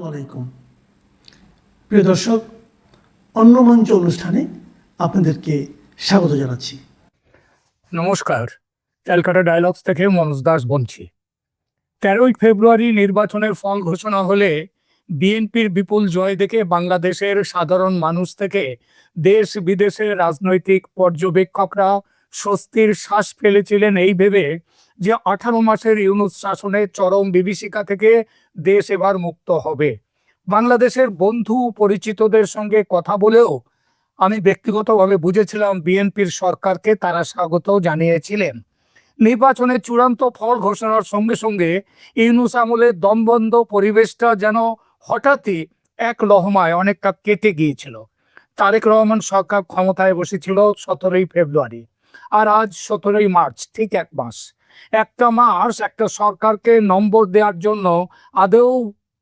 আসসালামু আলাইকুম প্রিয় দর্শক, অন্য মঞ্চ অনুষ্ঠানে আপনাদেরকে স্বাগত জানাচ্ছি। নমস্কার, ক্যালকাটা ডায়ালগস থেকে মনোজ দাস বলছি। 13ই ফেব্রুয়ারি নির্বাচনের ফল ঘোষণা হলে বিএনপির বিপুল জয় দেখে বাংলাদেশের সাধারণ মানুষ থেকে দেশ বিদেশের রাজনৈতিক পর্যবেক্ষকরা স্বস্তির শ্বাস ফেলেছিলেন এই ভেবে যে 18 মাসের ইউনূস শাসনের চরম বিভীষিকা থেকে দেশ এবার মুক্ত হবে। বাংলাদেশের বন্ধু পরিচিতদের সঙ্গে কথা বলেও আমি ব্যক্তিগতভাবে বুঝেছিলাম বিএনপির সরকারকে তারা স্বাগত জানিয়েছিলেন। নির্বাচনের চূড়ান্ত ফল ঘোষণার সঙ্গে সঙ্গে ইউনূস আমলের দমবন্ধ পরিবেশটা যেন হঠাৎই এক লহমায় অনেকটা কেটে গিয়েছিল। তারেক রহমান সরকার ক্ষমতায় বসেছিল 17ই ফেব্রুয়ারি, আর আজ 17ই মার্চ, ঠিক এক মাস। একটা মাস একটা সরকারকে নম্বর দেওয়ার জন্য আদৌ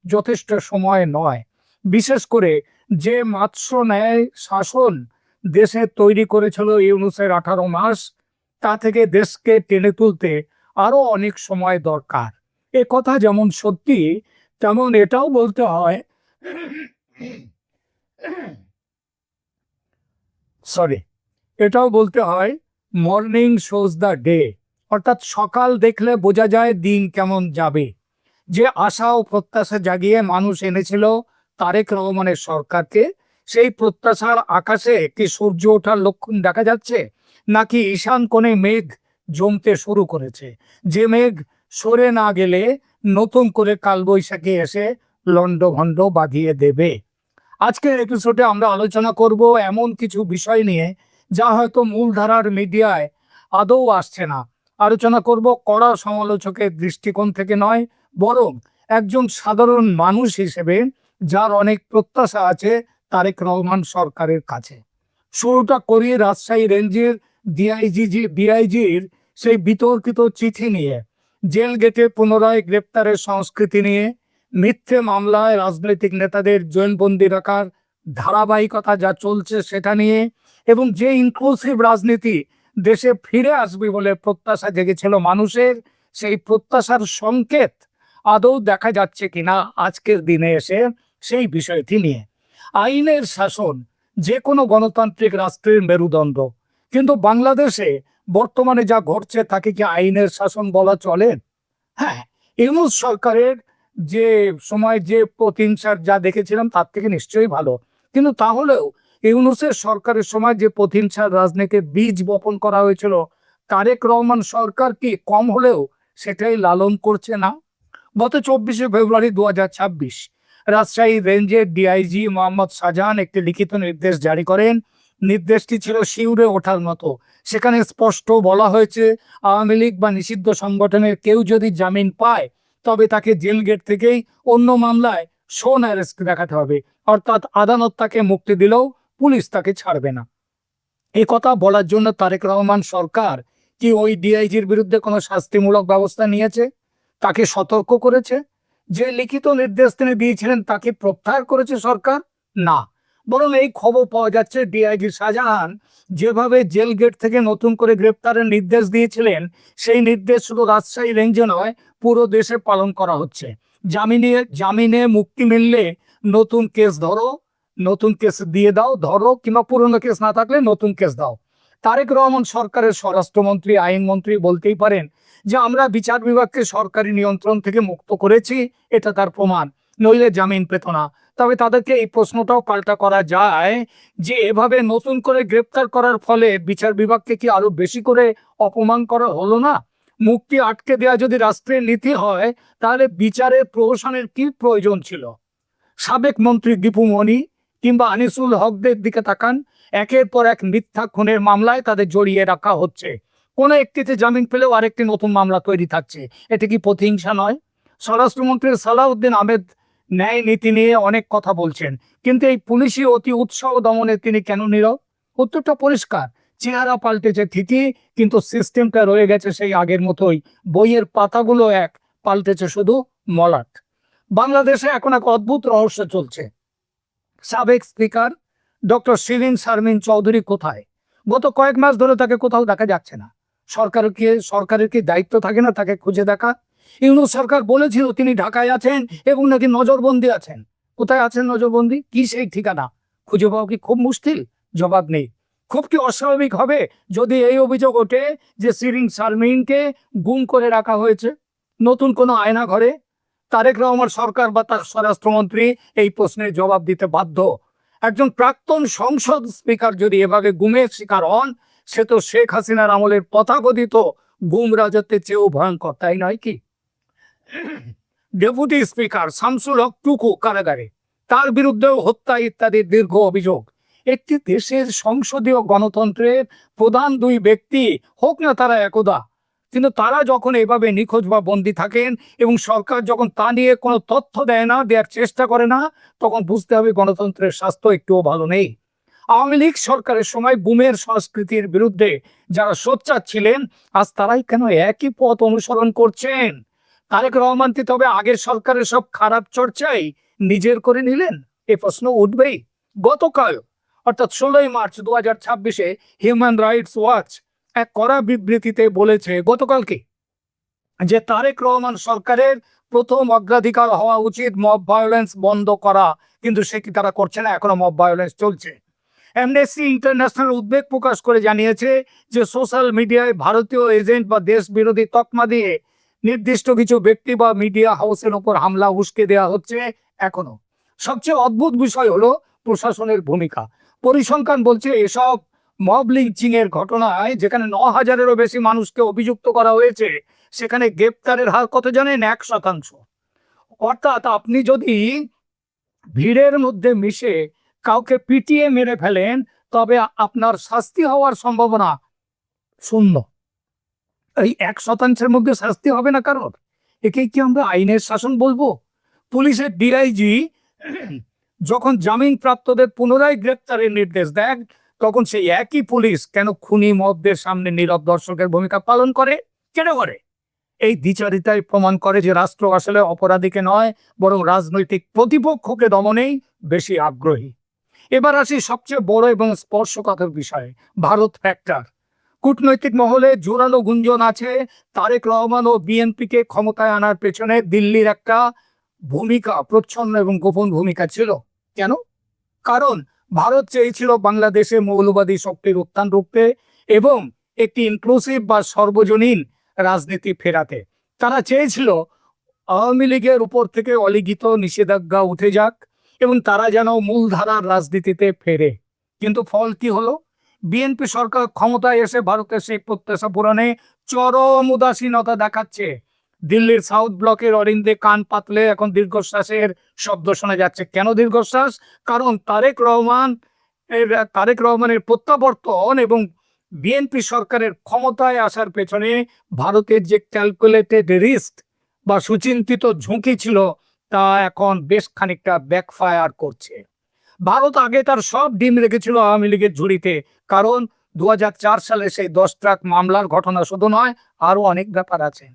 যথেষ্ট সময় নয়, বিশেষ করে যে মাৎস্য ন্যায় শাসন দেশে তৈরি করেছিল ইউনূসের 18 মাস, তা থেকে দেশকে টেনে তুলতে আরো অনেক সময় দরকার। এ কথা যেমন সত্যি, তেমন এটাও বলতে হয় মর্নিং শোজ দ্য ডে, অর্থাৎ সকাল দেখলে বোঝা যায় দিন কেমন যাবে। যে আশা ও প্রত্যাশা জাগিয়ে মানুষ এনেছিল তারেক রহমানের সরকারকে, সেই প্রত্যাশার আকাশে কি সূর্য ওঠার লক্ষণ দেখা যাচ্ছে, নাকি ঈশান কোণে মেঘ জমতে শুরু করেছে, যে মেঘ সরে না গেলে নতুন করে কালবৈশাখী এসে লন্ডভন্ড বাঁধিয়ে দেবে? আজকের এপিসোডে আমরা আলোচনা করব এমন কিছু বিষয় নিয়ে যা হয়তো মূলধারার মিডিয়ায় আদৌ আসছে না। আলোচনা করব কড়া সমালোচকের দৃষ্টিকোণ থেকে নয়, বরং একজন সাধারণ মানুষ হিসেবে যার অনেক প্রত্যাশা আছে তারেক রহমান সরকারের কাছে। শুরুটা করি রাজশাহী রেঞ্জের ডিআইজির সেই বিতর্কিত চিঠি নিয়ে, জেল গেটে পুনরায় গ্রেপ্তারের সংস্কৃতি নিয়ে, মিথ্যে মামলায় রাজনৈতিক নেতাদের জেলবন্দি রাখার ধারাবাহিকতা যা চলছে সেটা নিয়ে, এবং যে ইনক্লুসিভ রাজনীতি দেশে ফিরে আসবে বলে প্রত্যাশা জেগেছিল মানুষের, সেই প্রত্যাশার সংকেত আদৌ দেখা যাচ্ছে কিনা আজকের দিনে এসে সেই বিষয়টি নিয়ে। আইনের শাসন যে কোনো গণতান্ত্রিক রাষ্ট্রের মেরুদণ্ড, কিন্তু বাংলাদেশে বর্তমানে যা ঘটছে তাকে কি আইনের শাসন বলা চলে? হ্যাঁ, ইউনূস সরকারের যে সময় যে প্রতিহিংসার যা দেখেছিলাম তার থেকে নিশ্চয়ই ভালো, কিন্তু তাহলেও ইউনূসের সরকারের সময় যে প্রতিহিংসার রাজনীতির বীজ বপন করা হয়েছিল, তারেক রহমান সরকার কি কম হলেও সেটাই লালন করছে না? গত 24শে ফেব্রুয়ারি 2026 রাজশাহী রেঞ্জের ডিআইজি মোহাম্মদ শাহজাহান একটি লিখিত নির্দেশ জারি করেন। নির্দেশটি ছিল শিউরে ওঠার মতো। সেখানে স্পষ্ট বলা হয়েছে, আওয়ামী লীগ বা নিষিদ্ধ সংগঠনের কেউ যদি জামিন পায় তবে তাকে জেল গেট থেকেই অন্য মামলায় শোন অ্যারেস্ট দেখাতে হবে, অর্থাৎ আদালত তাকে মুক্তি দিলেও পুলিশ তাকে ছাড়বে না। এ কথা বলার জন্য তারেক রহমান সরকার কি ওই ডিআইজির বিরুদ্ধে কোনো শাস্তিমূলক ব্যবস্থা নিয়েছে, তাকে সতর্ক করেছে? যে লিখিত নির্দেশ তিনি দিয়েছিলেন তাকে প্রত্যাহার করেছে সরকার? না, বরং এই খবর পাওয়া যাচ্ছে ডিআইজি শাহজাহান যেভাবে জেল গেট থেকে নতুন করে গ্রেপ্তারের নির্দেশ দিয়েছিলেন, সেই নির্দেশ শুধু রাজশাহী রেঞ্জে নয়, পুরো দেশে পালন করা হচ্ছে। জামিনে মুক্তি মিললে নতুন কেস ধরো, নতুন কেস দিয়ে দাও, ধরো, কিংবা পুরনো কেস না থাকলে নতুন কেস দাও। তারেক রহমান সরকারের স্বরাষ্ট্রমন্ত্রী, আইনমন্ত্রী বলতেই পারেন যে আমরা বিচার বিভাগকে সরকারি নিয়ন্ত্রণ থেকে মুক্ত করেছি, এটা তার প্রমাণ, নইলে জামিন পেত না। তবে তাদেরকে এই প্রশ্নটাও পাল্টা করা যায় যে এভাবে নতুন করে গ্রেপ্তার করার ফলে বিচার বিভাগকে কি আরো বেশি করে অপমান করা হলো না? মুক্তি আটকে দেওয়া যদি রাষ্ট্রের নীতি হয়, তাহলে বিচারের প্রহসনের কি প্রয়োজন ছিল? সাবেক মন্ত্রী দীপু মনি কিংবা আনিসুল হকদের দিকে তাকান, একের পর এক মিথ্যা খুনের মামলায় তাদের জড়িয়ে রাখা হচ্ছে। কোনো একটিতে জামিন পেলেও আরেকটি নতুন মামলা তৈরি থাকছে। এটা কি প্রতিহিংসা নয়? স্বরাষ্ট্রমন্ত্রী সালাউদ্দিন আহমেদ ন্যায় নীতি নিয়ে অনেক কথা বলছেন, কিন্তু এই পুলিশি অতি উৎসাহ দমনে তিনি কেন নীরব? উত্তরটা পরিষ্কার, চেহারা পাল্টেছে ঠিকই, কিন্তু সিস্টেমটা রয়ে গেছে সেই আগের মতোই। বইয়ের পাতাগুলো এক, পাল্টেছে শুধু মলাট। বাংলাদেশে এখন এক অদ্ভুত রহস্য চলছে। সাবেক স্পিকার ডক্টর শিরিন শারমিন চৌধুরী কোথায়? গত কয়েক মাস ধরে তাকে কোথাও দেখা যাচ্ছে না। সরকারের কি দায়িত্ব থাকে না তাকে খুঁজে দেখা? ইউনূস সরকার বলেছিল তিনি ঢাকায় আছেন এবং নাকি নজরবন্দি আছেন। কোথায় আছেন নজরবন্দি? কি সেই ঠিকানা খুঁজে পাওয়া কি খুব মুশকিল? জবাব নেই। খুব কি অস্বাভাবিক হবে যদি এই অভিযোগ ওঠে যে শিরিন শারমিনকে গুম করে রাখা হয়েছে নতুন কোনো আয়না ঘরে? তারেক রহমান সরকার বা তার স্বরাষ্ট্রমন্ত্রী এই প্রশ্নের জবাব দিতে বাধ্য। একজন প্রাক্তন সংসদ স্পিকার যদি এভাবে গুমের শিকার হন, সে তো শেখ হাসিনার আমলের তথাকথিত গুম রাজত্বের চেয়েও ভয়ঙ্কর, তাই নয় কি? ডেপুটি স্পিকার শামসুল হক টুকু কারাগারে, তার বিরুদ্ধেও হত্যা ইত্যাদি দীর্ঘ অভিযোগ। একটি দেশের সংসদীয় গণতন্ত্রের প্রধান দুই ব্যক্তি হোক না তারা একদা, কিন্তু তারা যখন এভাবে নিখোঁজ বা বন্দী থাকেন এবং সরকার যখন তা নিয়ে কোনো তথ্য দেয় না, দেওয়ার চেষ্টা করে না, তখন বুঝতে হবে গণতন্ত্রের স্বাস্থ্য একটুও ভালো নেই। আওয়ামী লীগ সরকারের সময় গুমের সংস্কৃতির বিরুদ্ধে যারা সোচ্চার ছিলেন, আজ তারাই কেন একই পথ অনুসরণ করছেন? তারেক রহমান কি তবে আগের সরকারের সব খারাপ চর্চাই নিজের করে নিলেন? এ প্রশ্ন উঠবেই। গতকাল অর্থাৎ 16 মার্চ 2026 হিউম্যান রাইটস ওয়াচ এক কড়া বিবৃতিতে বলেছে গতকালকে যে তারেক রহমান সরকারের প্রথম অগ্রাধিকার হওয়া উচিত মব ভায়োলেন্স বন্ধ করা, কিন্তু সে কি তারা করছে না? এখনো মব ভায়োলেন্স চলছে। অ্যামনেস্টি ইন্টারন্যাশনাল উদ্বেগ প্রকাশ করে জানিয়েছে যে সোশ্যাল মিডিয়ায় ভারতীয় এজেন্ট বা দেশ বিরোধী তকমা দিয়ে নির্দিষ্ট কিছু ব্যক্তি বা মিডিয়া হাউসের উপর হামলা উস্কে দেওয়া হচ্ছে এখনো। সবচেয়ে অদ্ভুত বিষয় হলো প্রশাসনের ভূমিকা। পরিসংখ্যান বলছে এসব মব লিঞ্চিং এর ঘটনায় যেখানে 9,000-এরও বেশি মানুষকে অভিযুক্ত করা হয়েছে, সেখানে গ্রেপ্তারের হার কত জানেন? 1%। অর্থাৎ আপনি যদি ভিড়ের মধ্যে মিশে কাউকে পিটিয়ে মেরে ফেলেন, তবে আপনার শাস্তি হওয়ার সম্ভাবনা শূন্য। এই 1%-এর মধ্যে শাস্তি হবে না কারোর। একেই কি আমরা আইনের শাসন বলবো? পুলিশের ডিআইজি যখন জামিনপ্রাপ্তদের পুনরায় গ্রেপ্তারের নির্দেশ দেন, তখন সেই একই পুলিশ কেন খুনি মবদের সামনে নীরব দর্শকের ভূমিকা পালন করে? কেন করে? এই দ্বিচারিতাই প্রমাণ করে যে রাষ্ট্র আসলে অপরাধীকে নয়, বরং রাজনৈতিক প্রতিপক্ষকে দমনেই বেশি আগ্রহী। এবার আসি সবচেয়ে বড় এবং স্পর্শকাতর বিষয়ে, ভারত ফ্যাক্টর। কূটনৈতিক মহলে জোরালো গুঞ্জন আছে তারেক রহমান ও বিএনপিকে ক্ষমতায় আনার পেছনে দিল্লির একটা ভূমিকা, প্রচ্ছন্ন এবং গোপন ভূমিকা ছিল। কেন? কারণ ভারত চেয়েছিল বাংলাদেশে মৌলবাদী শক্তির উত্থান রুখতে এবং একটি ইনক্লুসিভ বা সর্বজনীন রাজনীতি ফেরাতে। তারা চেয়েছিল আওয়ামী লীগের উপর থেকে অলিখিত নিষেধাজ্ঞা উঠে যাক এবং তারা যেন মূলধারার রাজনীতিতে ফেরে। কিন্তু ফল কি হলো? বিএনপি সরকার ক্ষমতায় এসে ভারতের সেই প্রত্যাশা পূরণে চরম উদাসীনতা দেখাচ্ছে। দিল্লির সাউথ ব্লকের অরিন্দে কান পাতলে এখন দীর্ঘশ্বাসের শব্দ শোনা যাচ্ছে। কেন দীর্ঘশ্বাস? কারণ তারেক রহমানের প্রত্যাবর্তন এবং বিএনপি সরকারের ক্ষমতায় আসার পেছনে ভারতের যে ক্যালকুলেটেড রিস্ক বা সুচিন্তিত ঝুঁকি ছিল, তা এখন বেশ খানিকটা ব্যাকফায়ার করছে। ভারত আগে তার সব ডিম রেখেছিল আওয়ামী লীগের ঝুড়িতে, কারণ 2004 সালে সেই 10 ট্রাক মামলার ঘটনা শুধু নয়, আরো অনেক ব্যাপার আছে।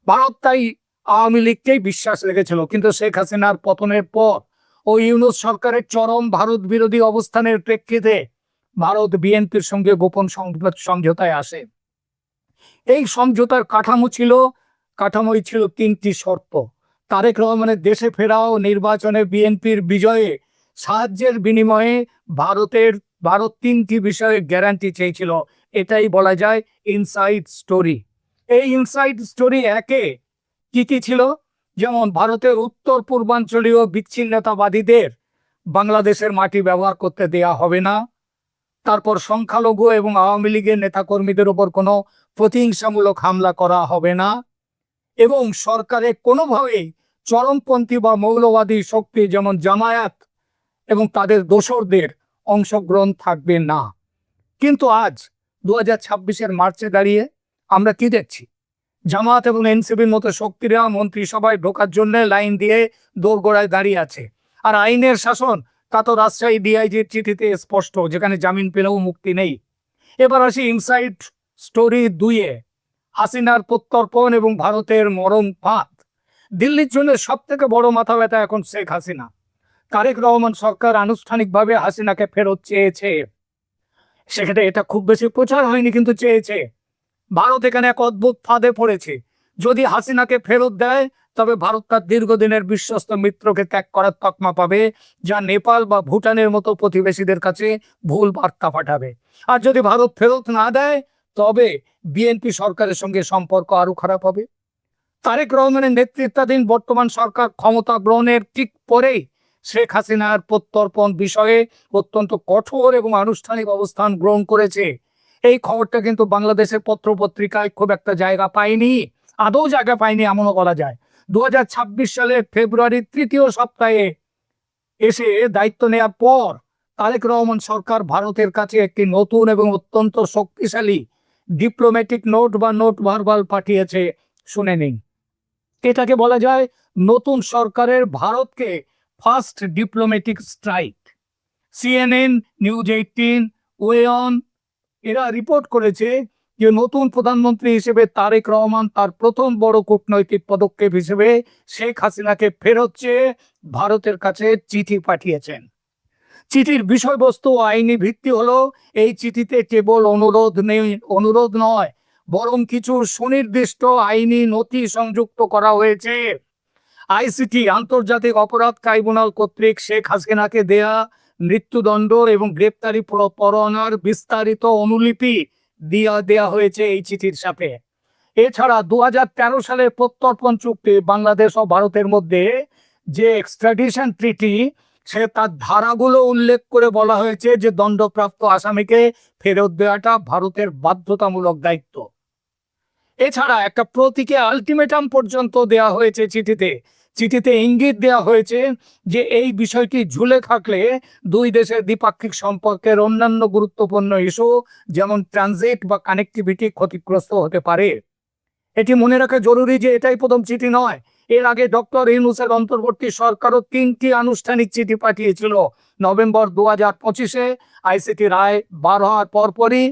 ভারত তাই আওয়ামী লীগকেই বিশ্বাস রেখেছিল, কিন্তু শেখ হাসিনার পতনের পর ও ইউনূস সরকারের চরম ভারত বিরোধী অবস্থানের প্রেক্ষিতে ভারত বিএনপির সঙ্গে গোপন সমঝোতায় আসে। এই সমঝোতার কাঠামোই ছিল 3টি শর্ত। তারেক রহমানের দেশে ফেরা ও নির্বাচনে বিএনপির বিজয়ে সাহায্যের বিনিময়ে ভারত 3টি বিষয়ে গ্যারান্টি চেয়েছিল। এটাই বলা যায় ইনসাইড স্টোরি। এই ইনসাইড স্টোরি একে কি কি ছিল? যেমন ভারতের উত্তর পূর্বাঞ্চলীয় বিচ্ছিন্নতাবাদীদের বাংলাদেশের মাটি ব্যবহার করতে দেয়া হবে না। তারপর সংখ্যালঘু এবং আওয়ামী লীগের নেতাকর্মীদের উপর কোনো প্রতিহিংসামূলক হামলা করা হবে না এবং সরকারে কোনোভাবেই চরমপন্থী বা মৌলবাদী শক্তি যেমন জামায়াত এবং তাদের দোসরদের অংশগ্রহণ থাকবে না। কিন্তু আজ 2026-এর মার্চে দাঁড়িয়ে আমরা কি দেখছি? জামায়াত এবং এনসিপির মতো শক্তিরা মন্ত্রিসভায় ঢোকার জন্য লাইন দিয়ে দোরগোড়ায় দাঁড়িয়ে আছে। আর আইনের শাসন, তা তো রাজশাহী ডিআইজির চিঠিতে স্পষ্ট, যেখানে জামিন পেলেও মুক্তি নেই। এবার আসি ইনসাইড স্টোরি 2-এ, হাসিনার প্রত্যর্পণ এবং ভারতের মরণ ফাঁদ। দিল্লির জন্য সব থেকে বড় মাথা ব্যথা এখন শেখ হাসিনা। তারেক রহমান সরকার আনুষ্ঠানিকভাবে হাসিনাকে ফেরত চেয়েছে। সেখানে এটা খুব বেশি প্রচার হয়নি, কিন্তু চেয়েছে। ভারত এখানে এক অদ্ভুত ফাঁদে পড়েছে। যদি হাসিনাকে ফেরত দেয় তবে ভারত তার দীর্ঘদিনের বিশ্বস্ত মিত্রকে ত্যাগ করার তকমা পাবে, যা নেপাল বা ভুটানের মতো প্রতিবেশীদের কাছে ভুল বার্তা পাঠাবে। আর যদি ভারত ফেরত না দেয় তবে বিএনপি সরকারের সঙ্গে সম্পর্ক আরো খারাপ হবে। তারেক রহমানের নেতৃত্বাধীন বর্তমান সরকার ক্ষমতা গ্রহণের ঠিক পরেই শেখ হাসিনার প্রত্যর্পণ বিষয়ে অত্যন্ত কঠোর এবং আনুষ্ঠানিক অবস্থান গ্রহণ করেছে। এই খবরটা কিন্তু বাংলাদেশের পত্রপত্রিকায় খুব একটা জায়গা পায়নি, আদৌ জায়গা পায়নি এমনও বলা যায়। 2026 সালের ফেব্রুয়ারির তৃতীয় সপ্তাহে এসে দায়িত্ব নেওয়ার পর তারেক রহমান সরকার ভারতের কাছে একটি নতুন এবং অত্যন্ত শক্তিশালী ডিপ্লোম্যাটিক নোট বা নোট ভার্বাল পাঠিয়েছে। শুনে নিন। এটাকে বলা যায় নতুন সরকারের ভারতকে first diplomatic strike. CNN, news 18, ওয়েন এরা রিপোর্ট করেছে যে নতুন প্রধানমন্ত্রী হিসেবে তারেক রহমান তার প্রথম বড় কূটনৈতিক পদক্ষেপ হিসেবে শেখ হাসিনাকে ফেরত চেয়ে ভারতের কাছে চিঠি পাঠিয়েছেন। চিঠির বিষয়বস্তু আইনি ভিত্তি হলো এই চিঠিতে কেবল অনুরোধ নয়, বরং কিছু সুনির্দিষ্ট আইনি নথি সংযুক্ত করা হয়েছে। আইসিটি, আন্তর্জাতিক অপরাধ ট্রাইব্যুনাল কর্তৃক শেখ হাসিনাকে দেয়া মৃত্যুদণ্ড এবং গ্রেপ্তারি পরোয়ানার বিস্তারিত অনুলিপি দেয়া হয়েছে এই চিঠির সাথে। এছাড়া 2013 সালে প্রত্যর্পণ চুক্তি বাংলাদেশ ও ভারতের মধ্যে যে এক্সট্রাডিশন ট্রিটি, সে তার ধারাগুলো উল্লেখ করে বলা হয়েছে যে দণ্ডপ্রাপ্ত আসামিকে ফেরত দেওয়াটা ভারতের বাধ্যতামূলক দায়িত্ব। এছাড়া একটা প্রতীকী আলটিমেটাম পর্যন্ত দেয়া হয়েছে চিঠিতে ইঙ্গিত দেওয়া হয়েছে যে এই বিষয়টি ঝুলে থাকলে দুই দেশের দ্বিপাক্ষিক সম্পর্কের অন্যান্য গুরুত্বপূর্ণ ইস্যু যেমন ট্রানজিট বা কানেক্টিভিটি ক্ষতিগ্রস্ত হতে পারে। এটি মনে রাখা জরুরি যে এটাই প্রথম চিঠি নয়। এর আগে ডক্টর ইউনূসের অন্তর্বর্তী সরকারও 3টি আনুষ্ঠানিক চিঠি পাঠিয়েছিল। নভেম্বর 2025-এ আইসিটি রায় বার হওয়ার পরপরই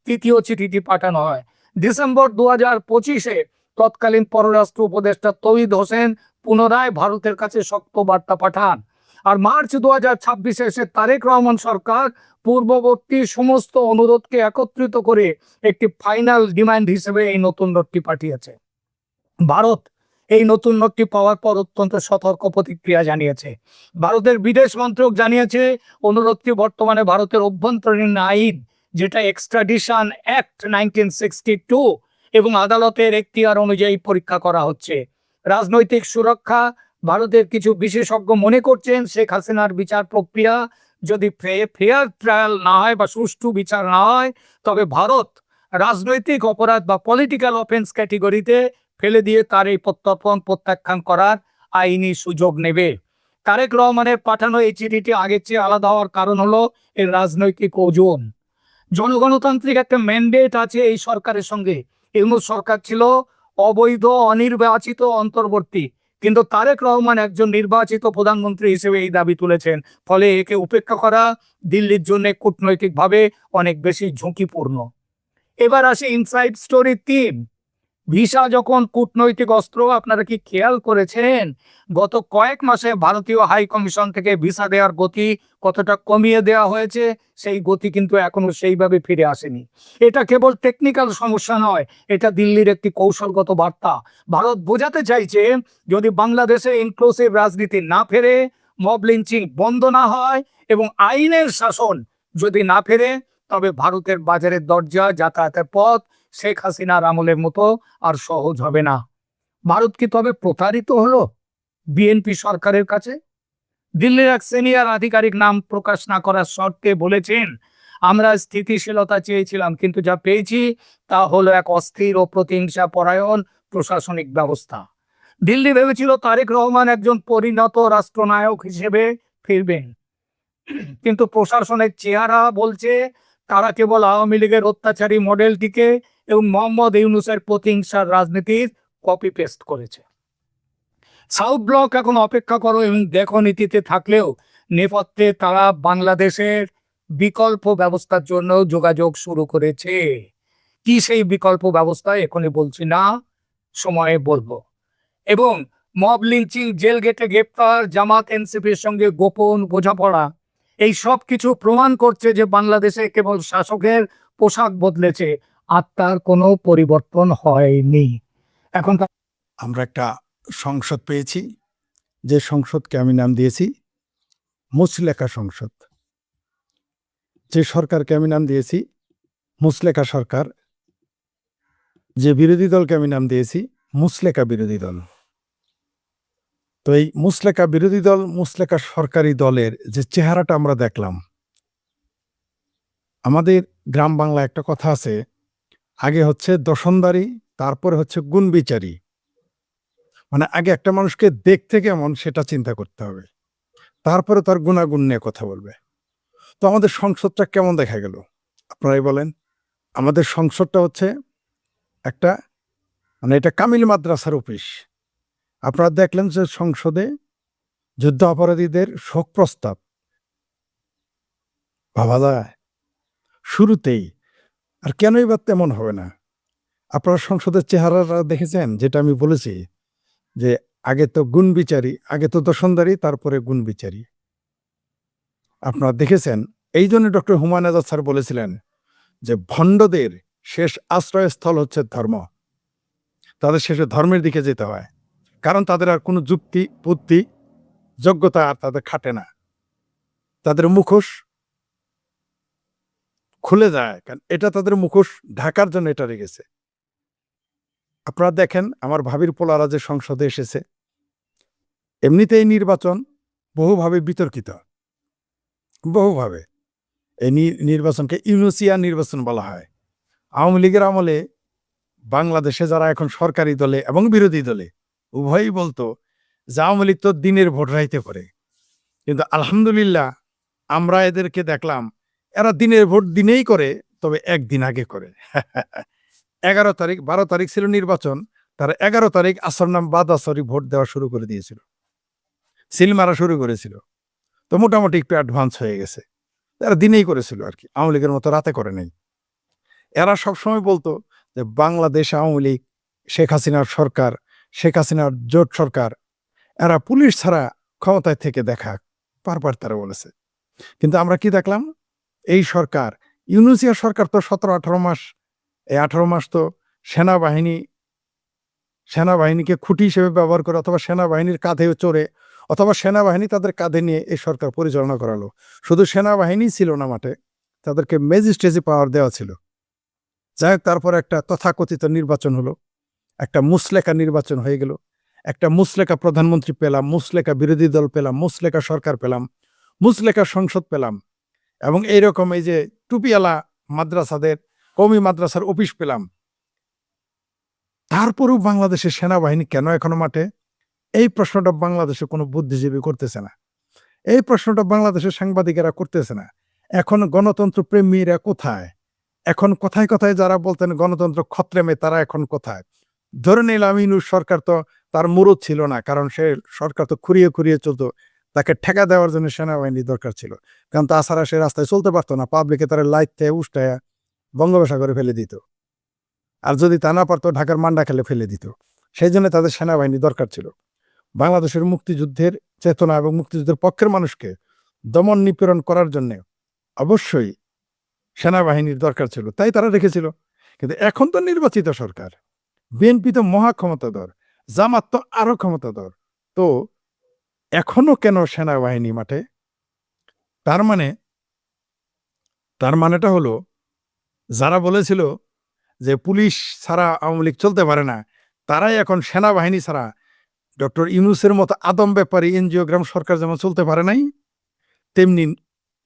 তৃতীয় চিঠিটি পাঠানো হয়। ডিসেম্বর 2025-এ তৎকালীন পররাষ্ট্র উপদেষ্টা তৌহিদ হোসেন পুনরায় ভারতের কাছে শক্ত বার্তা পাঠান। আর মার্চ 2026-এ এসে তারেক রহমান সরকার পূর্ববর্তী সমস্ত অনুরোধকে একত্রিত করে একটি ফাইনাল ডিমান্ড হিসেবে এই নতুন নোটটি পাঠিয়েছে। ভারত এই নতুন নোটটি পাওয়ার পর অত্যন্ত সতর্ক প্রতিক্রিয়া জানিয়েছে। ভারতের বিদেশ মন্ত্রক জানিয়েছে অনুরোধটি বর্তমানে ভারতের অভ্যন্তরীণ আইন, যেটা এক্সট্রাডিশন অ্যাক্ট 1962 এবং আদালতের এখতিয়ার অনুযায়ী পরীক্ষা করা হচ্ছে। রাজনৈতিক সুরক্ষা, ভারতের কিছু বিশেষজ্ঞ মনে করছেন শেখ হাসিনার বিচার প্রক্রিয়া যদি ফেয়ার ট্রায়াল না হয় বা সুষ্ঠু বিচার না হয়, তবে ভারত রাজনৈতিক অপরাধ বা পলিটিক্যাল অফেন্স ক্যাটেগরিতে ফেলে দিয়ে তার এই প্রত্যর্পণ প্রত্যাখ্যান করার আইনি সুযোগ নেবে। তারেক রহমানের পাঠানো এই চিঠিটি আগের চেয়ে আলাদা হওয়ার কারণ হলো এর রাজনৈতিক ওজন। জনগণতান্ত্রিক একটা ম্যান্ডেট আছে এই সরকারের সঙ্গে। ইউনূস সরকার ছিল অবৈধ অনির্বাচিত অন্তর্বর্তী, কিন্তু তারেক রহমান একজন নির্বাচিত প্রধানমন্ত্রী হিসেবে এই দাবি তুলেছেন। ফলে একে উপেক্ষা করা দিল্লির জন্য কূটনৈতিকভাবে অনেক বেশি ঝুঁকিপূর্ণ। এবার আসে ইনসাইড স্টোরি 3, ভিসা যখন কূটনৈতিক অস্ত্র। আপনারা কি খেয়াল করেছেন গত কয়েক মাসে ভারতীয় হাই কমিশন থেকে ভিসা দেওয়ার গতি কতটা কমিয়ে দেওয়া হয়েছে? সেই গতি কিন্তু এখনো সেইভাবে ফিরে আসেনি। এটা কেবল টেকনিক্যাল সমস্যা নয়, এটা দিল্লির একটি কৌশলগত বার্তা। ভারত বোঝাতে চাইছে যদি বাংলাদেশে ইনক্লুসিভ রাজনীতি না ফেরে, মব লিঞ্চিং বন্ধ না হয় এবং আইনের শাসন যদি না ফেরে, তবে ভারতের বাজারের দরজা, যাতায়াতের পথ শেখ হাসিনার আমলের মতো আর সহজ হবে না। ভারত কি তবে প্রতারিত হলো বিএনপি সরকারের কাছে? দিল্লির এক সিনিয়র আধিকারিক নাম প্রকাশ না করার শর্তে বলেছেন, আমরা স্থিতিশীলতা চেয়েছিলাম, কিন্তু যা পেয়েছি তা হলো এক অস্থির ও প্রতিহিংসা পরায়ণ প্রশাসনিক ব্যবস্থা। দিল্লি ভেবেছিল তারেক রহমান একজন পরিণত রাষ্ট্রনায়ক হিসেবে ফিরবেন, কিন্তু প্রশাসনের চেহারা বলছে তারা কেবল আওয়ামী লীগের অত্যাচারী মডেলটিকে এবং মোহাম্মদ ইউনূসের প্রতিহিংসার রাজনীতির কপি পেস্ট করেছে। সাউথ ব্লক এখন অপেক্ষা করো এবং দেখো নীতিতে থাকলেও নেপথ্যে তারা বাংলাদেশের বিকল্প ব্যবস্থার জন্য যোগাযোগ শুরু করেছে। কি সেই বিকল্প ব্যবস্থা এখনই বলছি না, সময়ে বলবো। এবং মব লিঞ্চিং, জেল গেটে গ্রেপ্তার, জামাত এনসিপির সঙ্গে গোপন বোঝাপড়া, এই সব কিছু প্রমাণ করছে যে বাংলাদেশে কেবল শাসকের পোশাক বদলেছে, আত্মার কোনো পরিবর্তন হয়নি। এখন আমরা একটা সংসদ পেয়েছি, যে সংসদকে আমি নাম দিয়েছি মুচলেকা সংসদ। যে সরকারকে আমি নাম দিয়েছি মুচলেকা সরকার। যে বিরোধী দলকে আমি নাম দিয়েছি মুচলেকা বিরোধী দল। তো এই মুচলেকা বিরোধী দল, মুচলেকা সরকারি দলের যে চেহারাটা আমরা দেখলাম, আমাদের গ্রাম বাংলায় একটা কথা আছে, আগে হচ্ছে দশনদারি, তারপরে হচ্ছে গুণবিচারী। মানে আগে একটা মানুষকে দেখতে কেমন সেটা চিন্তা করতে হবে, তারপরে তার গুণাগুণ নিয়ে কথা বলবে। তো আমাদের সংসদটা কেমন দেখা গেল আপনারাই বলেন। আমাদের সংসদটা হচ্ছে একটা, মানে এটা কামিল মাদ্রাসার অফিস। আপনারা দেখলেন যে সংসদে যুদ্ধ অপরাধীদের শোক প্রস্তাব, ভাবা যায় শুরুতেই। আর কেনই বা তেমন হবে না? আপনারা সংসদের চেহারাটা দেখেছেন, যেটা আমি বলেছি যে আগে তো গুণ বিচারী, আগে তো দর্শনদারি, তারপরে গুণ বিচারী। আপনারা দেখেছেন, এই জন্য ডক্টর হুমায়ুন আজাদ স্যার বলেছিলেন যে ভণ্ডদের শেষ আশ্রয়স্থল হচ্ছে ধর্ম। তাদের শেষে ধর্মের দিকে যেতে হয়, কারণ তাদের আর কোনো যুক্তি বুদ্ধি যোগ্যতা আর তাদের খাটে না। তাদের মুখোশ খুলে যায়, কারণ এটা তাদের মুখোশ ঢাকার জন্য এটা রেখেছে। আপনারা দেখেন আমার ভাবির পোলারা যে সংসদে এসেছে, এমনিতেই নির্বাচন বহুভাবে বিতর্কিত, বহুভাবে। এই নির্বাচনকে ইউনুসিয়া নির্বাচন বলা হয়। আওয়ামী লীগের আমলে বাংলাদেশে যারা এখন সরকারি দলে এবং বিরোধী দলে উভয়ই বলতো যে আওয়ামী লীগ তো দিনের ভোট রাইতে করে, কিন্তু আলহামদুলিল্লাহ আমরা এদেরকে দেখলাম এরা দিনের ভোট দিনেই করে, তবে একদিন আগে করে। 11 তারিখ 12 তারিখ ছিল নির্বাচন, তারা 11 তারিখ আসর নাম বাদ আসরি ভোট দেওয়া শুরু করে দিয়েছিল, সিল মারা শুরু করেছিল। তো মোটামুটি একটু অ্যাডভান্স হয়ে গেছে। এরা দিনেই করেছিল আর কি, আওয়ামী লীগের মতো রাতে করে নাই। এরা সবসময় বলতো যে বাংলাদেশ আওয়ামী লীগ, শেখ হাসিনার সরকার, শেখ হাসিনার জোট সরকার, এরা পুলিশ ছাড়া ক্ষমতায় থেকে দেখা বারবার তারা বলেছে। কিন্তু আমরা কি দেখলাম, এই সরকার, ইউনুসিয়া সরকার তো 17-18 মাস, এই 18 মাস তো সেনাবাহিনীকে খুঁটি হিসেবে ব্যবহার করে, অথবা সেনাবাহিনীর কাঁধে চড়ে, অথবা সেনাবাহিনী তাদের কাঁধে নিয়ে এই সরকার পরিচালনা করালো। শুধু সেনাবাহিনী ছিল না মাঠে, তাদেরকে ম্যাজিস্ট্রেসি পাওয়ার দেওয়া ছিল। যাই হোক, তারপর একটা তথাকথিত নির্বাচন হলো, একটা মুচলেকা নির্বাচন হয়ে গেল, একটা মুচলেকা প্রধানমন্ত্রী পেলাম, মুচলেকা বিরোধী দল পেলাম, মুচলেকা সরকার পেলাম, মুচলেকা সংসদ পেলাম, এবং এইরকম এই যে টুপিওয়ালা মাদ্রাসাদের, কওমি মাদ্রাসার অফিস পেলাম। তারপরেও বাংলাদেশের সেনাবাহিনী কেন এখনো মাঠে? এই প্রশ্নটা বাংলাদেশে কোনো বুদ্ধিজীবী করতেছে না, এই প্রশ্নটা বাংলাদেশের সাংবাদিকেরা করতেছে না। এখন গণতন্ত্র প্রেমীরা কোথায়? এখন কথায় কথায় যারা বলতেন গণতন্ত্র খত্রেমে, তারা এখন কোথায়? ধরে নিলাম ইউনূস সরকার তো তার মুরুদ ছিল না, কারণ সে সরকার তো খুঁড়িয়ে খুঁড়িয়ে চলতো, তাকে ঠেকা দেওয়ার জন্য সেনাবাহিনী দরকার ছিল, কারণ তাছাড়া সে রাস্তায় চলতে পারতো না, পাবলিকে তারা লাইতে উষ্টায়া বঙ্গোপসাগরে ফেলে দিত, আর যদি তা না পারতো ঢাকার মান্ডা খেলে ফেলে দিত। সেই জন্য তাদের সেনাবাহিনী দরকার ছিল। বাংলাদেশের মুক্তিযুদ্ধের চেতনা এবং মুক্তিযুদ্ধের পক্ষের মানুষকে দমন নিপীড়ন করার জন্য অবশ্যই সেনাবাহিনীর দরকার ছিল, তাই তারা রেখেছিল। কিন্তু এখন তো নির্বাচিত সরকার, বিএনপি তো মহা ক্ষমতাধর, জামাত তো আরো ক্ষমতাধর, তো এখনো কেন সেনাবাহিনী মাঠে? তার মানেটা হলো, যারা বলেছিল যে পুলিশ ছাড়া আওয়ামী লীগ চলতে পারে না, তারাই এখন সেনাবাহিনী ছাড়া ডক্টর ইউনূসের মতো আদম ব্যাপারী এনজিওগ্রাম সরকার যেমন চলতে পারে নাই, তেমনি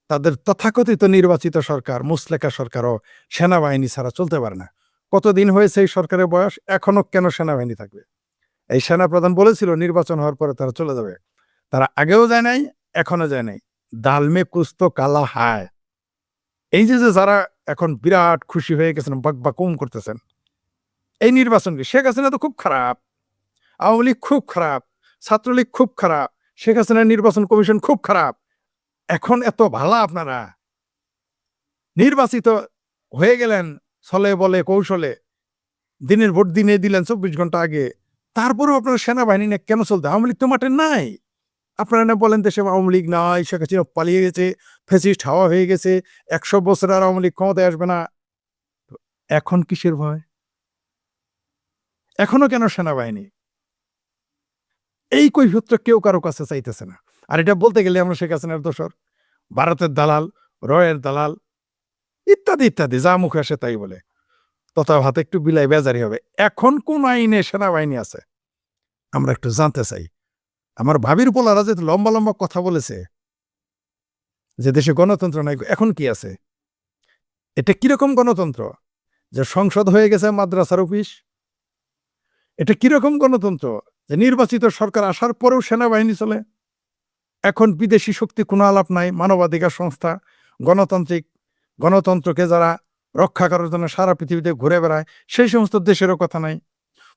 তাদের তথাকথিত নির্বাচিত সরকার, মুচলেকা সরকারও সেনাবাহিনী ছাড়া চলতে পারে না। কতদিন হয়েছে এই সরকারের বয়স, এখনো কেন সেনাবাহিনী থাকবে? এই সেনাপ্রধান বলেছিল নির্বাচন হওয়ার পরে তারা চলে যাবে, তারা আগেও যায় নাই, এখনো যায় নাই। দালমে কুস্তো কালা হায়। এই যে যে যারা এখন বিরাট খুশি হয়ে গেছেন, বাকবাকুম করতেছেন, এই নির্বাচনকে, শেখ হাসিনা তো খুব খারাপ, আওয়ামী লীগ খুব খারাপ, ছাত্রলীগ খুব খারাপ, শেখ হাসিনার নির্বাচন কমিশন খুব খারাপ, এখন এত ভালো আপনারা নির্বাচিত হয়ে গেলেন ছলে বলে কৌশলে, দিনের ভোট দিনে দিলেন 24 ঘন্টা আগে, তারপরেও আপনারা সেনাবাহিনী নিয়ে কেন চলতে? আওয়ামী লীগ তো মাঠে নাই। আপনারা না বলেন দেশে আওয়ামী লীগ নাই, শেখ হাসিনা পালিয়ে গেছে, ফ্যাসিস্ট হাওয়া হয়ে গেছে, 100 বছর আর আওয়ামী লীগ ক্ষমতায় আসবে না। এখন কিসের ভয়? এখনো কেন সেনাবাহিনী? এই কৈফিয়তটা কেউ কারো কাছে চাইতেছে না। আর এটা বলতে গেলে আমরা শেখ হাসিনার দোসর, ভারতের দালাল, রয়ের দালাল ইত্যাদি ইত্যাদি যা মুখে আসে তাই বলে। তথা হাতে একটু বিলাই বেজারি হবে। এখন কোন আইনে সেনাবাহিনী আছে আমরা একটু জানতে চাই। আমার ভাবির পোলারা যে লম্বা লম্বা কথা বলেছে যে দেশে গণতন্ত্র নাই, এখন কি আছে? এটা কিরকম গণতন্ত্র যে সংসদ হয়ে গেছে মাদ্রাসার অফিস? এটা কিরকম গণতন্ত্র যে নির্বাচিত সরকার আসার পরেও সেনাবাহিনী চলে? এখন বিদেশি শক্তি কোনো আলাপ নাই, মানবাধিকার সংস্থা, গণতান্ত্রিক গণতন্ত্রকে যারা রক্ষা করার জন্য সারা পৃথিবীতে ঘুরে বেড়ায় সেই সমস্ত দেশেরও কথা নাই।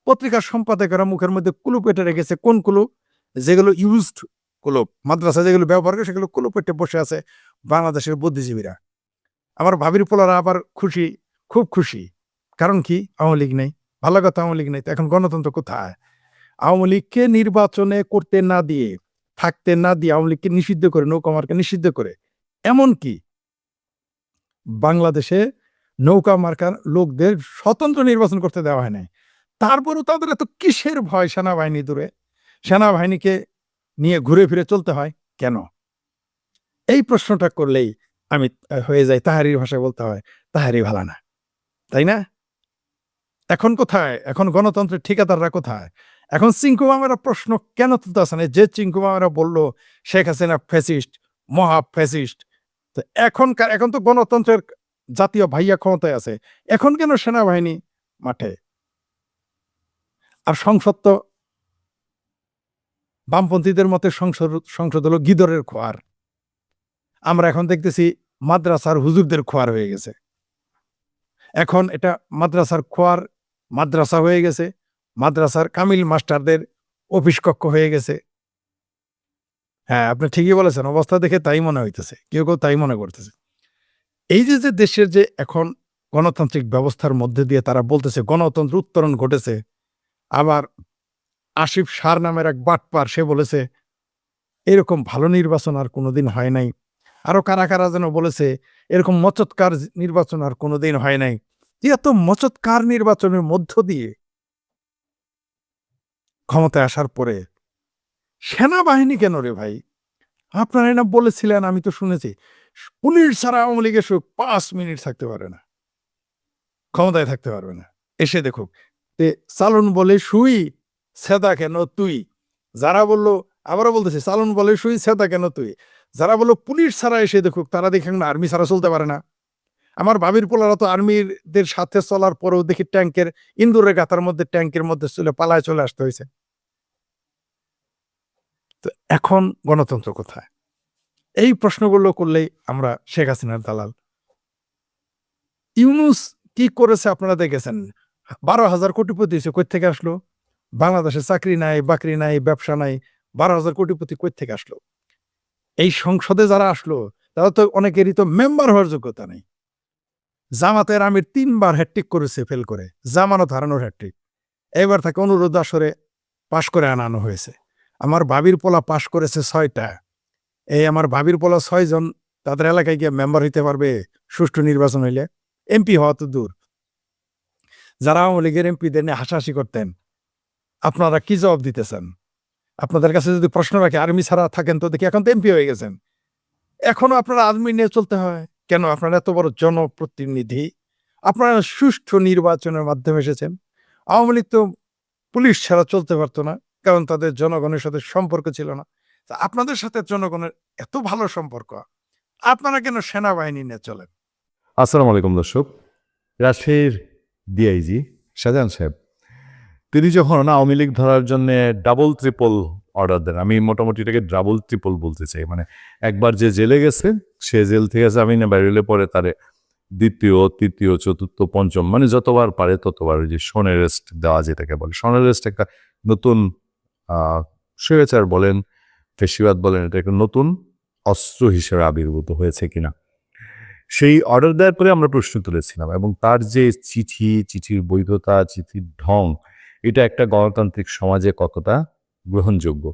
পত্রিকার সম্পাদকেরা মুখের মধ্যে কুলুপ এঁটে রেখেছে। কোন কুলুপ? যেগুলো ইউজড কুলুপ, মাদ্রাসা যেগুলো ব্যবহার করে সেগুলো কুলুপ এঁটে বসে আছে বাংলাদেশের বুদ্ধিজীবীরা। আমার ভাবির পোলারা আবার খুশি, খুব খুশি। কারণ কি? আওয়ামী লীগ নেই। ভালো কথা, আওয়ামী লীগ নেই, তো এখন গণতন্ত্র কোথায়? আওয়ামী লীগকে নির্বাচনে করতে না দিয়ে, থাকতে না দিয়ে, আওয়ামী লীগকে নিষিদ্ধ করে, নৌকা নিষিদ্ধ করে, এমনকি বাংলাদেশে নৌকা মার্কার লোকদের স্বতন্ত্র নির্বাচন করতে দেওয়া হয় নাই। তারপরেও তাদের এত কিসের ভয় সেনাবাহিনী দূরে? সেনাবাহিনীকে নিয়ে ঘুরে ফিরে চলতে হয় কেন? এই প্রশ্নটা করলেই আমি হয়ে যাই, তাহারির ভাষায় বলতে হয়, তাহারি ভালো না, তাই না? এখন কোথায়? এখন গণতন্ত্রের ঠিকাদাররা কোথায়? এখন চিঙ্কু মামারা প্রশ্ন কেন তুলতেছে না? যে চিঙ্কু মামারা বললো শেখ হাসিনা ফ্যাসিস্ট, মহা ফ্যাসিস্ট, তো এখন তো গণতন্ত্রের জাতীয় ভাইয়া ক্ষমতায় আছে, এখন কেন সেনাবাহিনী মাঠে? আর সংসদ তো বামপন্থীদের মতে সংসদ হলো গিদরের খোয়ার। আমরা এখন দেখতেছি মাদ্রাসার হুজুরদের খোয়ার হয়ে গেছে। এখন এটা মাদ্রাসার খোয়ার মাদ্রাসা হয়ে গেছে, মাদ্রাসার কামিল মাস্টারদের অফিস কক্ষ হয়ে গেছে। হ্যাঁ, আপনি ঠিকই বলেছেন, অবস্থা দেখে তাই মনে হইতেছে, কেউ কেউ তাই মনে করতেছে। এই যে দেশের যে এখন গণতান্ত্রিক ব্যবস্থার মধ্যে দিয়ে তারা বলতেছে গণতন্ত্র উত্তরণ ঘটেছে, আবার আসিফ সার নামের এক বাটপার সে বলেছে এরকম ভালো নির্বাচন আর কোনোদিন হয় নাই। আরো কারা কারা যেন বলেছে এরকম মচৎকার নির্বাচন আর কোনোদিন হয় নাই। এত মচৎকার নির্বাচনের মধ্য দিয়ে ক্ষমতায় আসার পরে সেনাবাহিনী কেন রে ভাই? আপনারা না বলেছিলেন, আমি তো শুনেছি, পুলিশ ছাড়া আওয়ামী লীগের 5 মিনিট থাকতে পারে না, ক্ষমতায় থাকতে পারবে না। এসে দেখুক তে চালন বলে শুই, সেদা কেন তুই? যারা বললো, আবারও বলতেছে, চালন বলে শুই, সেদা কেন তুই? যারা বললো পুলিশ ছাড়া এসে দেখুক, তারা দেখেন না আর্মি ছাড়া চলতে পারে না। আমার ভাবির পোলারা তো আর্মিদের সাথে চলার পরেও দেখি ট্যাঙ্কের ইন্দুরের গাতার মধ্যে ট্যাঙ্কের মধ্যে পালায় চলে আসতে হয়েছে। তো এখন গণতন্ত্র কোথায়? এই প্রশ্নগুলো করলেই আমরা শেখ হাসিনার দালাল। ইউনূস কি করেছে আপনারা দেখেছেন? 12,000 কোটিপতি হয়েছে, কই থেকে আসলো? বাংলাদেশে চাকরি নাই, বাকরি নাই, ব্যবসা নাই, 12,000 কোটিপতি কই থেকে আসলো? এই সংসদে যারা আসলো তারা তো অনেকেরই তো মেম্বার হওয়ার যোগ্যতা নেই। জামাতের আমির 3 বার হ্যাট্রিক করেছে ফেল করে, জামানত হারানোর হ্যাট্রিক। এবার তাকে অনুরোধ আসরে পাশ করে আনানো হয়েছে। আমার ভাবির পোলা পাশ করেছে 6টা। এই আমার ভাবির পোলা 6 জন তাদের এলাকায় গিয়ে মেম্বার হইতে পারবে সুষ্ঠু নির্বাচন হইলে? এমপি হওয়া তো দূর। যারা আওয়ামী লীগের এমপিদের নিয়ে হাসাহাসি করতেন, আপনারা কি জবাব দিতেছেন? আপনাদের কাছে যদি প্রশ্ন রাখে আর্মি ছাড়া থাকেন তো দেখি, এখন তো এমপি হয়ে গেছেন, এখনো আপনারা আর্মি নিয়ে চলতে হয় কেন? আপনারা এত বড় জনপ্রতিনিধি, আপনারা সুষ্ঠু নির্বাচনের মাধ্যমে এসেছেন। আওয়ামী লীগ তো পুলিশ ছাড়া চলতে পারতো না, কারণ তাদের জনগণের সাথে সম্পর্ক ছিল না। তা আপনাদের সাথে জনগণের এত ভালো সম্পর্ক, আপনারা কেন সেনাবাহিনী নিয়ে চলেন? আসসালামু আলাইকুম দর্শক। রাজশাহীর ডিআইজি শাহজাহান সাহেব তিনি যখন আওয়ামী লীগ ধরার জন্য ডাবল ট্রিপল অর্ডার দেন, আমি মোটামুটি এটাকে ডাবল ট্রিপল বলতে চাই, মানে একবার যে জেলে গেছে সে জেল থেকে জামিনে বেরোলে পরে তারে দ্বিতীয়, তৃতীয়, চতুর্থ, পঞ্চম, মানে যতবার পারে ততবার ওই যে শন অ্যারেস্ট দেওয়া, যেটাকে বলে শন অ্যারেস্ট, একটা নতুন স্বৈরাচার বলেন, ফেসিবাদ বলেন, এটা একটা নতুন অস্ত্র হিসেবে আবির্ভূত হয়েছে কিনা, সেই অর্ডার দেওয়ার পরে আমরা প্রশ্ন তুলেছিলাম। এবং তার যে চিঠির বৈধতা, চিঠির ঢং, এটা একটা গণতান্ত্রিক সমাজে কতটা গ্রহণযোগ্য।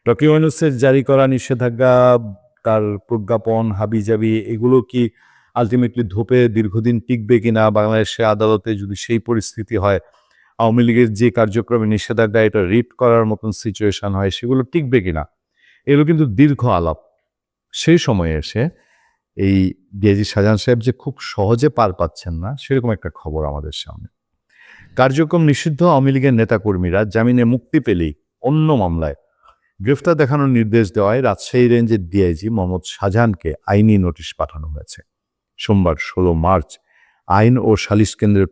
ডক্টর ইউনূসের জারি করা নিষেধাজ্ঞা, তার প্রজ্ঞাপন, হাবিজাবি, এগুলো কি আলটিমেটলি ধোপে দীর্ঘদিন টিকবে কিনা? বাংলাদেশে আদালতে যদি সেই পরিস্থিতি হয়, আওয়ামী লীগের যে কার্যক্রমে নিষেধাজ্ঞা এটা রিড করার মতন সিচুয়েশন হয় সেগুলো টিকবে কিনা, এগুলো কিন্তু দীর্ঘ আলাপ। সেই সময়ে এসে এই ডিআইজি শাহজাহান সাহেব যে খুব সহজে পার পাচ্ছেন না সেরকম একটা খবর আমাদের সামনে। কার্যক্রম নিষিদ্ধ আওয়ামী লীগের নেতাকর্মীরা জামিনে মুক্তি পেলেই অন্য মামলায় গ্রেফতার দেখানোর নির্দেশ দেওয়ায় রাজশাহী রেঞ্জের ডিআইজি মোহাম্মদ শাহজাহানকে আইনি নোটিশ পাঠানো হয়েছে। সোমবার 16 মার্চ আইন ও সালিশ কেন্দ্রের